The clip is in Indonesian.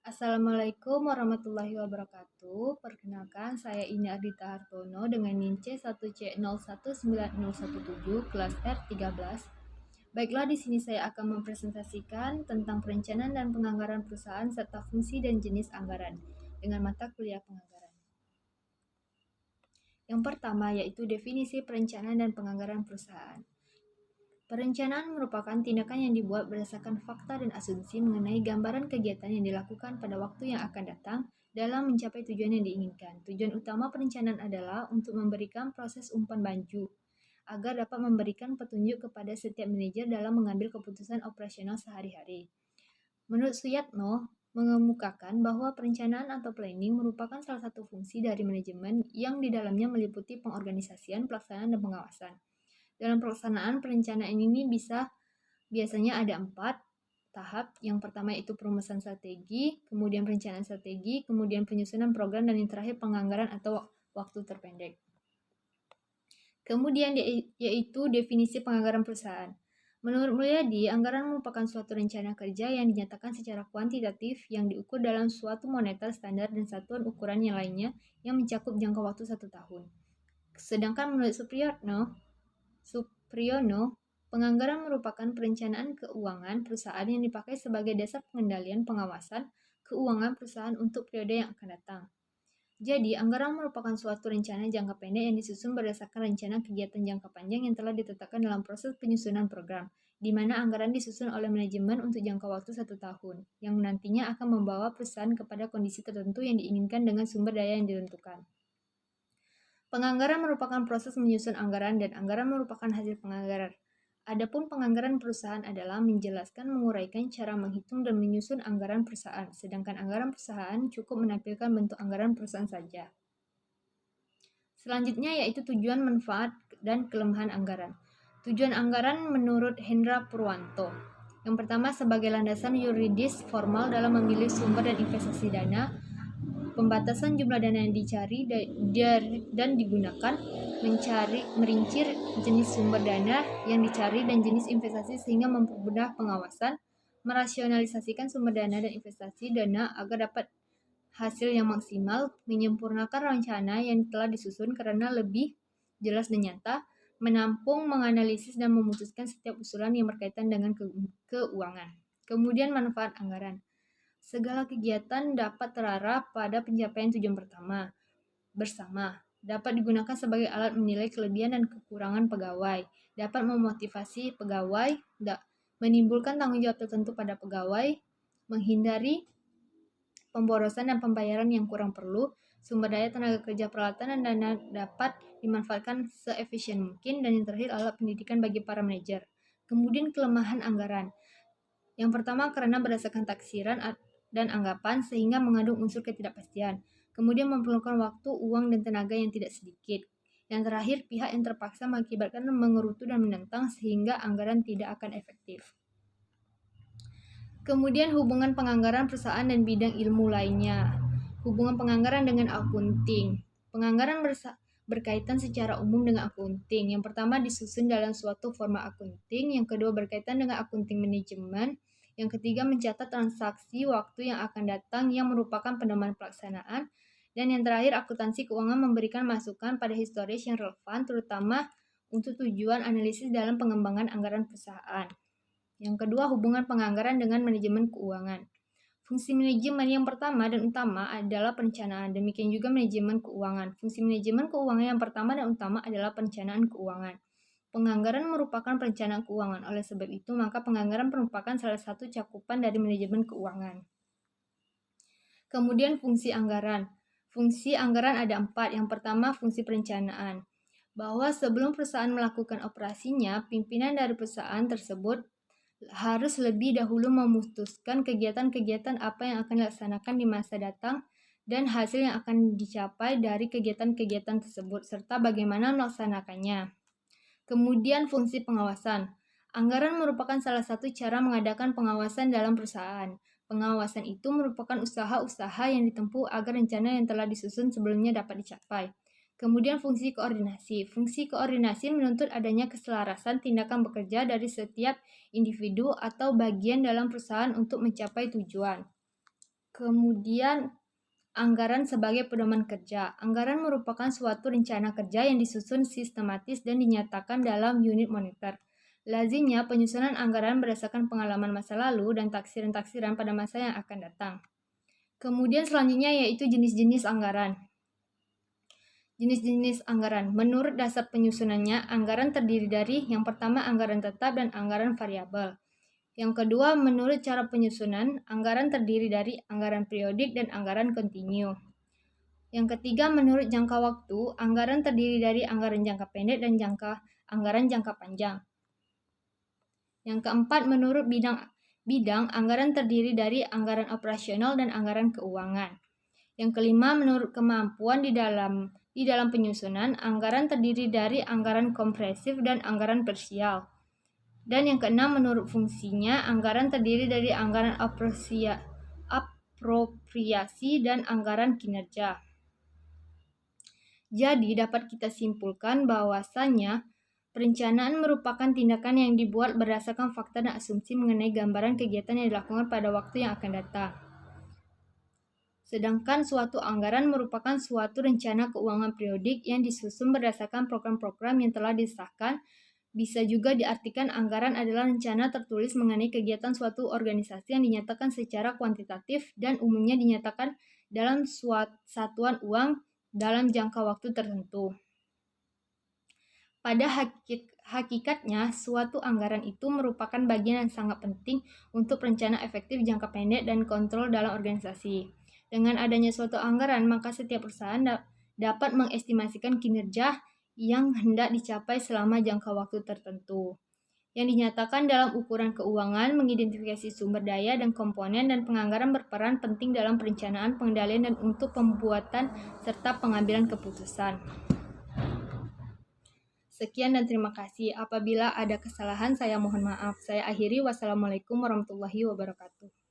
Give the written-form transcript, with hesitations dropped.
Assalamualaikum warahmatullahi wabarakatuh. Perkenalkan, saya Ina Ardita Hartono dengan NIM C1C019017 kelas R13. Baiklah, di sini saya akan mempresentasikan tentang perencanaan dan penganggaran perusahaan serta fungsi dan jenis anggaran dengan mata kuliah penganggaran. Yang pertama yaitu definisi perencanaan dan penganggaran perusahaan. Perencanaan merupakan tindakan yang dibuat berdasarkan fakta dan asumsi mengenai gambaran kegiatan yang dilakukan pada waktu yang akan datang dalam mencapai tujuan yang diinginkan. Tujuan utama perencanaan adalah untuk memberikan proses umpan baju agar dapat memberikan petunjuk kepada setiap manajer dalam mengambil keputusan operasional sehari-hari. Menurut Suyatno, mengemukakan bahwa perencanaan atau planning merupakan salah satu fungsi dari manajemen yang di dalamnya meliputi pengorganisasian, pelaksanaan, dan pengawasan. Dalam pelaksanaan perencanaan ini biasanya ada 4 tahap. Yang pertama itu perumusan strategi, kemudian perencanaan strategi, kemudian penyusunan program, dan yang terakhir penganggaran atau waktu terpendek. Kemudian yaitu definisi penganggaran perusahaan. Menurut Mulyadi, anggaran merupakan suatu rencana kerja yang dinyatakan secara kuantitatif yang diukur dalam suatu moneter standar dan satuan ukuran yang lainnya yang mencakup jangka waktu 1 tahun. Sedangkan menurut Supriyono, penganggaran merupakan perencanaan keuangan perusahaan yang dipakai sebagai dasar pengendalian pengawasan keuangan perusahaan untuk periode yang akan datang. Jadi, anggaran merupakan suatu rencana jangka pendek yang disusun berdasarkan rencana kegiatan jangka panjang yang telah ditetapkan dalam proses penyusunan program, di mana anggaran disusun oleh manajemen untuk jangka waktu 1 tahun, yang nantinya akan membawa perusahaan kepada kondisi tertentu yang diinginkan dengan sumber daya yang ditentukan. Penganggaran merupakan proses menyusun anggaran dan anggaran merupakan hasil penganggaran. Adapun penganggaran perusahaan adalah menjelaskan, menguraikan cara menghitung dan menyusun anggaran perusahaan, sedangkan anggaran perusahaan cukup menampilkan bentuk anggaran perusahaan saja. Selanjutnya yaitu tujuan, manfaat, dan kelemahan anggaran. Tujuan anggaran menurut Hendra Purwanto. Yang pertama, sebagai landasan yuridis formal dalam memilih sumber dan investasi dana, pembatasan jumlah dana yang dicari dan digunakan, merincir jenis sumber dana yang dicari dan jenis investasi sehingga mempermudah pengawasan, merasionalisasikan sumber dana dan investasi dana agar dapat hasil yang maksimal, menyempurnakan rencana yang telah disusun karena lebih jelas dan nyata, menampung, menganalisis, dan memutuskan setiap usulan yang berkaitan dengan keuangan. Kemudian manfaat anggaran. Segala kegiatan dapat terarah pada pencapaian tujuan bersama, dapat digunakan sebagai alat menilai kelebihan dan kekurangan pegawai, dapat memotivasi pegawai, menimbulkan tanggung jawab tertentu pada pegawai, menghindari pemborosan dan pembayaran yang kurang perlu, sumber daya tenaga kerja peralatan dan dana dapat dimanfaatkan seefisien mungkin, dan yang terakhir alat pendidikan bagi para manajer. Kemudian kelemahan anggaran. Yang pertama karena berdasarkan taksiran dan anggapan sehingga mengandung unsur ketidakpastian. Kemudian memerlukan waktu, uang, dan tenaga yang tidak sedikit. Yang terakhir, pihak yang terpaksa mengakibatkan mengerutu dan menentang sehingga anggaran tidak akan efektif. Kemudian hubungan penganggaran perusahaan dan bidang ilmu lainnya. Hubungan penganggaran dengan akunting. Penganggaran berkaitan secara umum dengan akunting. Yang pertama disusun dalam suatu forma akunting, yang kedua berkaitan dengan akunting manajemen, yang ketiga mencatat transaksi waktu yang akan datang yang merupakan pedoman pelaksanaan, dan yang terakhir akuntansi keuangan memberikan masukan pada historis yang relevan terutama untuk tujuan analisis dalam pengembangan anggaran perusahaan. Yang kedua, hubungan penganggaran dengan manajemen keuangan. Fungsi manajemen yang pertama dan utama adalah perencanaan, demikian juga manajemen keuangan. Fungsi manajemen keuangan yang pertama dan utama adalah perencanaan keuangan. Penganggaran merupakan perencanaan keuangan, oleh sebab itu maka penganggaran merupakan salah satu cakupan dari manajemen keuangan. Kemudian fungsi anggaran. Fungsi anggaran ada 4. Yang pertama fungsi perencanaan, bahwa sebelum perusahaan melakukan operasinya, pimpinan dari perusahaan tersebut harus lebih dahulu memutuskan kegiatan-kegiatan apa yang akan dilaksanakan di masa datang dan hasil yang akan dicapai dari kegiatan-kegiatan tersebut, serta bagaimana melaksanakannya. Kemudian fungsi pengawasan. Anggaran merupakan salah satu cara mengadakan pengawasan dalam perusahaan. Pengawasan itu merupakan usaha-usaha yang ditempuh agar rencana yang telah disusun sebelumnya dapat dicapai. Kemudian fungsi koordinasi. Fungsi koordinasi menuntut adanya keselarasan tindakan bekerja dari setiap individu atau bagian dalam perusahaan untuk mencapai tujuan. Kemudian anggaran sebagai pedoman kerja. Anggaran merupakan suatu rencana kerja yang disusun sistematis dan dinyatakan dalam unit moneter. Lazimnya penyusunan anggaran berdasarkan pengalaman masa lalu dan taksiran-taksiran pada masa yang akan datang. Kemudian selanjutnya yaitu jenis-jenis anggaran. Jenis-jenis anggaran. Menurut dasar penyusunannya, anggaran terdiri dari yang pertama anggaran tetap dan anggaran variabel. Yang kedua, menurut cara penyusunan, anggaran terdiri dari anggaran periodik dan anggaran kontinu. Yang ketiga, menurut jangka waktu, anggaran terdiri dari anggaran jangka pendek dan anggaran jangka panjang. Yang keempat, menurut bidang, anggaran terdiri dari anggaran operasional dan anggaran keuangan. Yang kelima, menurut kemampuan di dalam penyusunan, anggaran terdiri dari anggaran kompresif dan anggaran parsial. Dan yang keenam, menurut fungsinya, anggaran terdiri dari anggaran apropriasi dan anggaran kinerja. Jadi, dapat kita simpulkan bahwasannya perencanaan merupakan tindakan yang dibuat berdasarkan fakta dan asumsi mengenai gambaran kegiatan yang dilakukan pada waktu yang akan datang. Sedangkan suatu anggaran merupakan suatu rencana keuangan periodik yang disusun berdasarkan program-program yang telah disahkan. Bisa juga diartikan anggaran adalah rencana tertulis mengenai kegiatan suatu organisasi yang dinyatakan secara kuantitatif dan umumnya dinyatakan dalam satuan uang dalam jangka waktu tertentu. Pada hakikatnya, suatu anggaran itu merupakan bagian yang sangat penting untuk rencana efektif jangka pendek dan kontrol dalam organisasi. Dengan adanya suatu anggaran, maka setiap perusahaan dapat mengestimasikan kinerja yang hendak dicapai selama jangka waktu tertentu. Yang dinyatakan dalam ukuran keuangan, mengidentifikasi sumber daya dan komponen dan penganggaran berperan penting dalam perencanaan, pengendalian, dan untuk pembuatan serta pengambilan keputusan. Sekian dan terima kasih. Apabila ada kesalahan, saya mohon maaf. Saya akhiri. Wassalamualaikum warahmatullahi wabarakatuh.